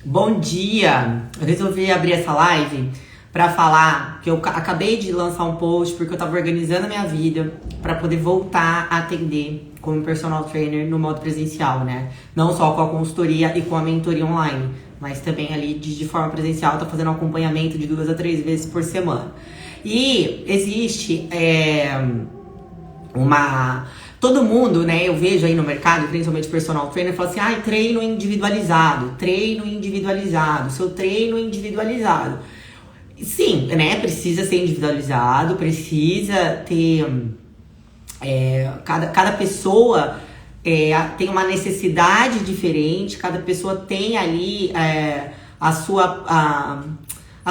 Bom dia! Eu resolvi abrir essa live para falar que eu acabei de lançar um post porque eu tava organizando a minha vida para poder voltar a atender como personal trainer no modo presencial, né? Não só com a consultoria e com a mentoria online, mas também ali de forma presencial, tá fazendo um acompanhamento de 2 a 3 vezes por semana. E existe todo mundo, né, eu vejo aí no mercado, principalmente personal trainer, fala assim, treino individualizado, seu treino individualizado. Sim, né, precisa ser individualizado, precisa ter, cada pessoa tem uma necessidade diferente, cada pessoa tem ali as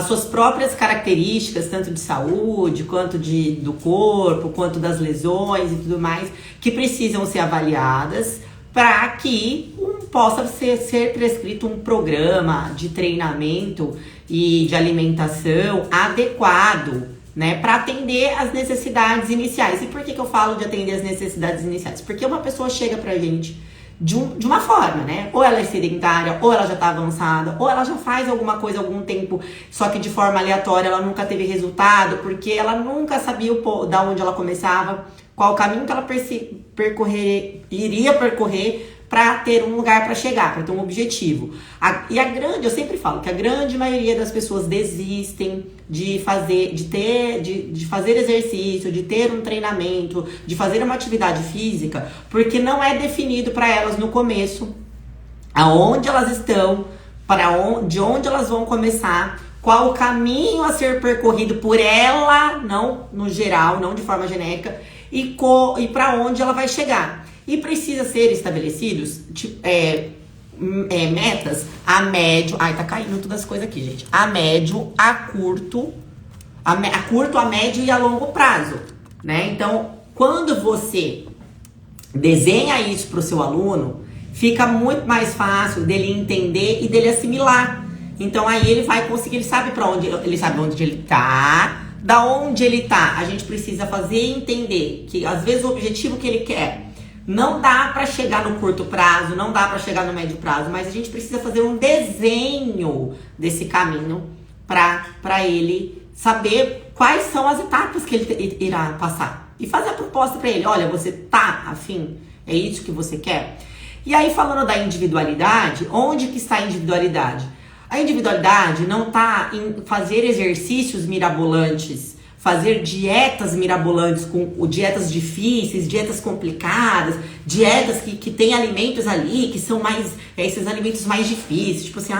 suas próprias características, tanto de saúde, quanto do corpo, quanto das lesões e tudo mais, que precisam ser avaliadas para que possa ser prescrito um programa de treinamento e de alimentação adequado, né, para atender as necessidades iniciais. E por que eu falo de atender as necessidades iniciais? Porque uma pessoa chega pra gente de uma forma, né? Ou ela é sedentária, ou ela já tá avançada, ou ela já faz alguma coisa há algum tempo, só que de forma aleatória ela nunca teve resultado, porque ela nunca sabia da onde ela começava, qual o caminho que ela iria percorrer para ter um lugar para chegar, para ter um objetivo. Eu sempre falo que a grande maioria das pessoas desistem de fazer exercício, de ter um treinamento, de fazer uma atividade física, porque não é definido para elas no começo aonde elas estão, de onde elas vão começar, qual o caminho a ser percorrido por ela, não no geral, não de forma genérica, e para onde ela vai chegar. E precisa ser estabelecidos metas a médio. Ai, tá caindo todas as coisas aqui, gente. A médio, a curto, a médio e a longo prazo, né? Então, quando você desenha isso pro seu aluno, fica muito mais fácil dele entender e dele assimilar. Então, aí ele vai conseguir, ele sabe onde ele tá. Da onde ele tá, a gente precisa fazer entender que às vezes o objetivo que ele quer não dá para chegar no curto prazo, não dá para chegar no médio prazo, mas a gente precisa fazer um desenho desse caminho para ele saber quais são as etapas que ele irá passar. E fazer a proposta para ele, olha, você tá afim? É isso que você quer? E aí, falando da individualidade, onde que está a individualidade? A individualidade não tá em fazer exercícios mirabolantes, fazer dietas mirabolantes, com dietas difíceis, dietas complicadas, dietas que tem alimentos ali que são esses alimentos mais difíceis, tipo assim,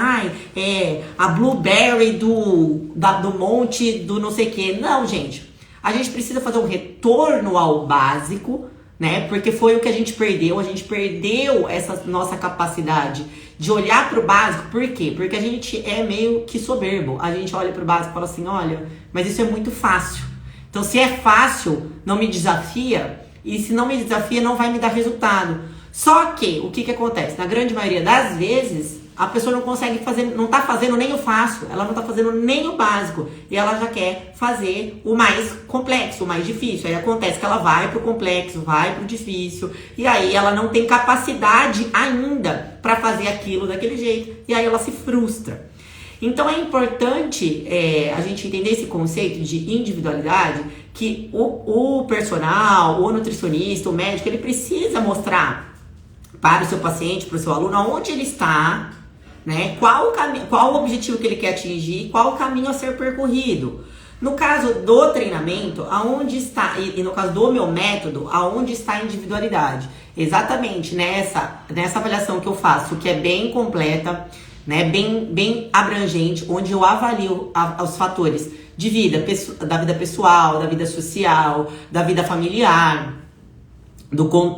a blueberry do monte do não sei o que. Não, gente, a gente precisa fazer um retorno ao básico, né? Porque foi o que a gente perdeu essa nossa capacidade de olhar pro básico. Por quê? Porque a gente é meio que soberbo. A gente olha pro básico e fala assim, olha, mas isso é muito fácil. Então, se é fácil, não me desafia. E se não me desafia, não vai me dar resultado. Só que, o que acontece? Na grande maioria das vezes, a pessoa não consegue fazer, não tá fazendo nem o fácil, ela não tá fazendo nem o básico. E ela já quer fazer o mais complexo, o mais difícil. Aí acontece que ela vai pro complexo, vai pro difícil. E aí ela não tem capacidade ainda para fazer aquilo daquele jeito. E aí ela se frustra. Então é importante a gente entender esse conceito de individualidade, que o personal, o nutricionista, o médico, ele precisa mostrar para o seu paciente, para o seu aluno, onde ele está, né? Qual o objetivo que ele quer atingir, qual o caminho a ser percorrido. No caso do treinamento, aonde está, e no caso do meu método, aonde está a individualidade? Exatamente nessa avaliação que eu faço, que é bem completa, né, bem abrangente, onde eu avalio os fatores de vida, da vida pessoal, da vida social, da vida familiar,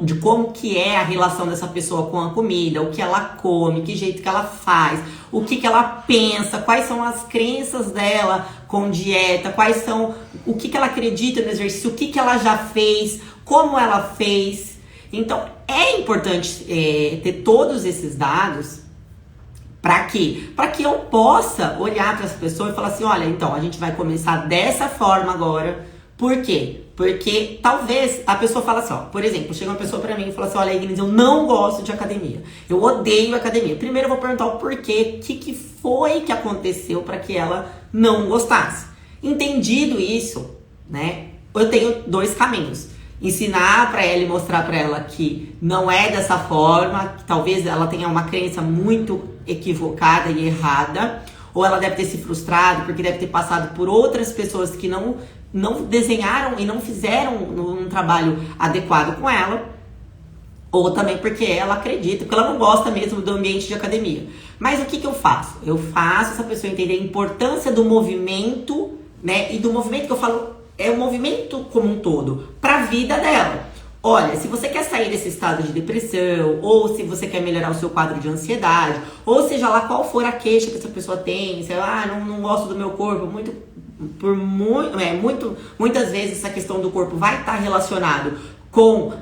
de como que é a relação dessa pessoa com a comida, o que ela come, que jeito que ela faz, o que ela pensa, quais são as crenças dela com dieta, o que ela acredita no exercício, o que ela já fez, como ela fez. Então, é importante ter todos esses dados. Para quê? Para que eu possa olhar para essa pessoa e falar assim, olha, então, a gente vai começar dessa forma agora, Por quê? Porque talvez a pessoa fala assim, ó, por exemplo, chega uma pessoa pra mim e fala assim, olha, Ignis, eu não gosto de academia. Eu odeio academia. Primeiro eu vou perguntar o porquê, o que foi que aconteceu pra que ela não gostasse. Entendido isso, né, eu tenho dois caminhos. Ensinar pra ela e mostrar pra ela que não é dessa forma, que talvez ela tenha uma crença muito equivocada e errada, ou ela deve ter se frustrado porque deve ter passado por outras pessoas que não desenharam e não fizeram um trabalho adequado com ela, ou também porque ela acredita, porque ela não gosta mesmo do ambiente de academia. Mas o que eu faço? Eu faço essa pessoa entender a importância do movimento, né? E do movimento que eu falo, é o movimento como um todo, para a vida dela. Olha, se você quer sair desse estado de depressão, ou se você quer melhorar o seu quadro de ansiedade, ou seja lá qual for a queixa que essa pessoa tem, se não gosto do meu corpo, muitas vezes essa questão do corpo vai estar relacionado com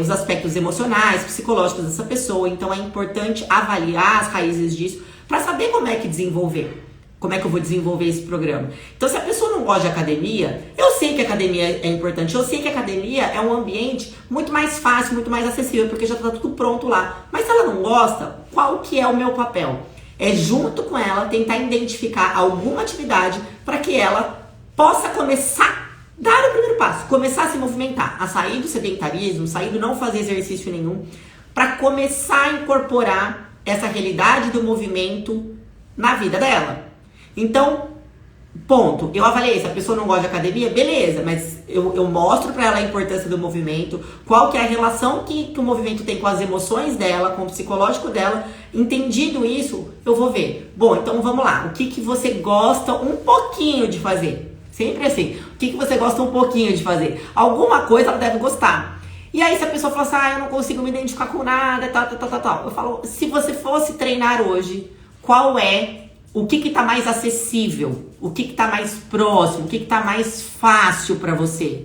os aspectos emocionais, psicológicos dessa pessoa. Então é importante avaliar as raízes disso para saber como é que desenvolver. Como é que eu vou desenvolver esse programa? Então, se a pessoa não gosta de academia, eu sei que a academia é importante. Eu sei que a academia é um ambiente muito mais fácil, muito mais acessível, porque já está tudo pronto lá. Mas se ela não gosta, qual que é o meu papel? É junto com ela tentar identificar alguma atividade para que ela possa começar, dar o primeiro passo, começar a se movimentar, a sair do sedentarismo, sair do não fazer exercício nenhum, para começar a incorporar essa realidade do movimento na vida dela. Então, ponto. Eu avaliei, se a pessoa não gosta de academia, beleza, mas eu mostro pra ela a importância do movimento, qual que é a relação que o movimento tem com as emoções dela, com o psicológico dela. Entendido isso, eu vou ver. Bom, então vamos lá. O que você gosta um pouquinho de fazer? Sempre assim. O que você gosta um pouquinho de fazer? Alguma coisa ela deve gostar. E aí, se a pessoa fala assim, eu não consigo me identificar com nada, tal. Eu falo, se você fosse treinar hoje, qual é o que tá mais acessível? O que tá mais próximo? O que tá mais fácil para você?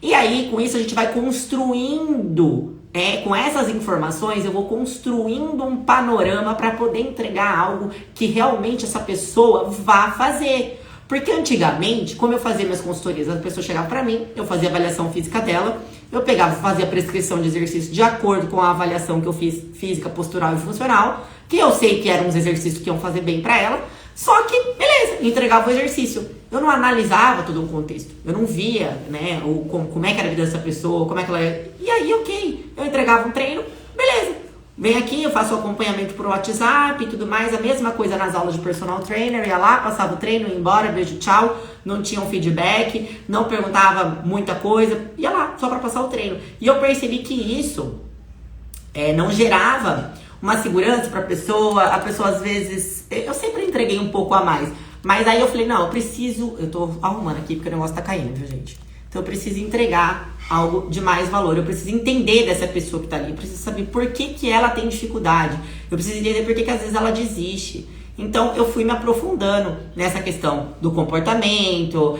E aí, com isso, a gente vai construindo, com essas informações, eu vou construindo um panorama para poder entregar algo que realmente essa pessoa vá fazer. Porque antigamente, como eu fazia minhas consultorias, a pessoa chegava para mim, eu fazia a avaliação física dela, eu pegava, fazia a prescrição de exercício de acordo com a avaliação que eu fiz, física, postural e funcional, que eu sei que eram uns exercícios que iam fazer bem pra ela, só que, beleza, entregava o exercício. Eu não analisava todo o contexto, eu não via, né, como é que era a vida dessa pessoa, como é que ela é. E aí, ok, eu entregava um treino, beleza. Vem aqui, eu faço o acompanhamento por WhatsApp e tudo mais, a mesma coisa nas aulas de personal trainer, ia lá, passava o treino, ia embora, beijo, tchau, não tinha um feedback, não perguntava muita coisa, ia lá, só pra passar o treino. E eu percebi que isso não gerava uma segurança pra pessoa, a pessoa às vezes, eu sempre entreguei um pouco a mais, mas aí eu falei, não, eu tô arrumando aqui porque o negócio tá caindo, viu, gente? Então eu preciso entregar algo de mais valor, eu preciso entender dessa pessoa que tá ali, eu preciso saber por que ela tem dificuldade, eu preciso entender por que às vezes ela desiste. Então eu fui me aprofundando nessa questão do comportamento,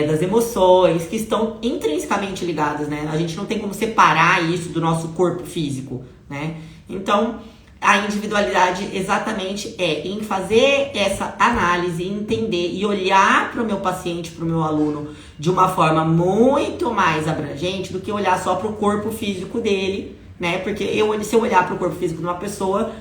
das emoções, que estão intrinsecamente ligadas, né? A gente não tem como separar isso do nosso corpo físico, né? Então a individualidade exatamente em fazer essa análise, entender e olhar para o meu paciente, para o meu aluno de uma forma muito mais abrangente do que olhar só para o corpo físico dele, né? Porque se eu olhar para o corpo físico de uma pessoa,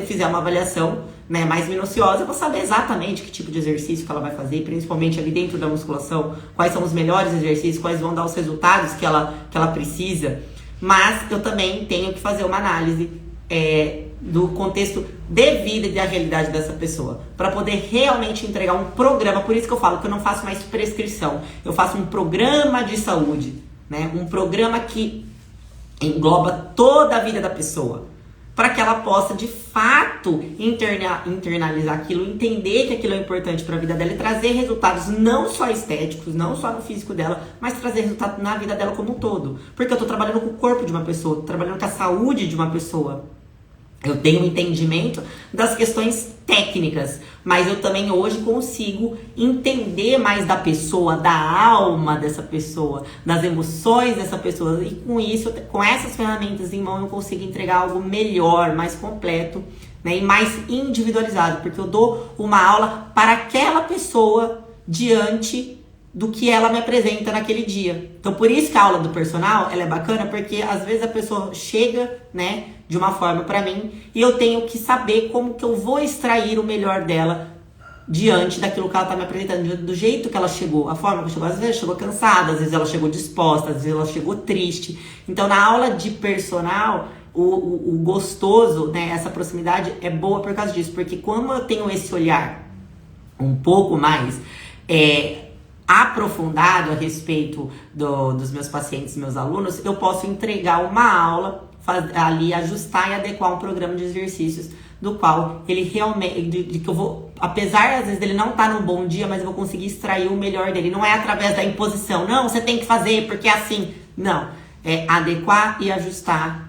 fizer uma avaliação, né, mais minuciosa, eu vou saber exatamente que tipo de exercício que ela vai fazer, principalmente ali dentro da musculação, quais são os melhores exercícios, quais vão dar os resultados que ela precisa. Mas eu também tenho que fazer uma análise do contexto de vida e da realidade dessa pessoa, para poder realmente entregar um programa. Por isso que eu falo que eu não faço mais prescrição, eu faço um programa de saúde, né? Um programa que engloba toda a vida da pessoa, para que ela possa de fato internalizar aquilo, entender que aquilo é importante para a vida dela e trazer resultados não só estéticos, não só no físico dela, mas trazer resultado na vida dela como um todo. Porque eu tô trabalhando com o corpo de uma pessoa, tô trabalhando com a saúde de uma pessoa. Eu tenho um entendimento das questões técnicas, mas eu também hoje consigo entender mais da pessoa, da alma dessa pessoa, das emoções dessa pessoa. E com isso, com essas ferramentas em mão, eu consigo entregar algo melhor, mais completo, né, e mais individualizado, porque eu dou uma aula para aquela pessoa diante do que ela me apresenta naquele dia. Então, por isso que a aula do personal, ela é bacana, porque às vezes a pessoa chega, né, de uma forma pra mim, e eu tenho que saber como que eu vou extrair o melhor dela diante daquilo que ela tá me apresentando, do jeito que ela chegou, a forma que ela chegou. Às vezes ela chegou cansada, às vezes ela chegou disposta, às vezes ela chegou triste. Então, na aula de personal, o gostoso, né, essa proximidade é boa por causa disso, porque quando eu tenho esse olhar um pouco mais aprofundado a respeito dos meus pacientes, meus alunos, eu posso entregar uma aula, ali ajustar e adequar um programa de exercícios do qual ele realmente, que eu vou, apesar às vezes dele não estar num bom dia, mas eu vou conseguir extrair o melhor dele. Não é através da imposição, não, você tem que fazer porque é assim. Não, é adequar e ajustar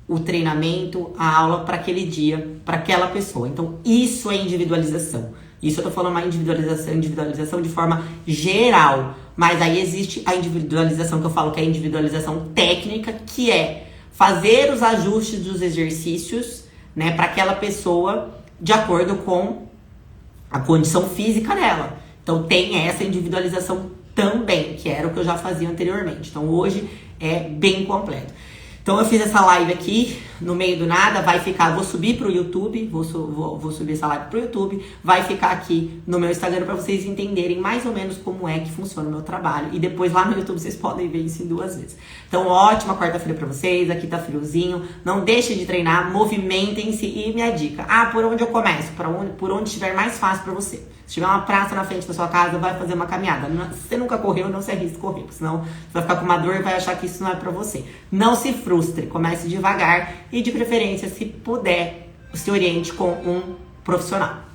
o treinamento, a aula para aquele dia, para aquela pessoa. Então, isso é individualização. Isso eu tô falando uma individualização de forma geral. Mas aí existe a individualização que eu falo que é a individualização técnica, que é fazer os ajustes dos exercícios, né, para aquela pessoa de acordo com a condição física dela. Então tem essa individualização também, que era o que eu já fazia anteriormente. Então hoje é bem completo. Então eu fiz essa live aqui, no meio do nada, vai ficar, vou subir pro YouTube, vou subir essa live pro YouTube, vai ficar aqui no meu Instagram para vocês entenderem mais ou menos como é que funciona o meu trabalho. E depois lá no YouTube vocês podem ver isso em 2 vezes. Então ótima quarta-feira para vocês, aqui tá friozinho, não deixem de treinar, movimentem-se. E minha dica, por onde eu começo? Por onde estiver mais fácil para você. Se tiver uma praça na frente da sua casa, vai fazer uma caminhada. Se você nunca correu, não se arrisque a correr, senão você vai ficar com uma dor e vai achar que isso não é pra você. Não se frustre, comece devagar e de preferência, se puder, se oriente com um profissional.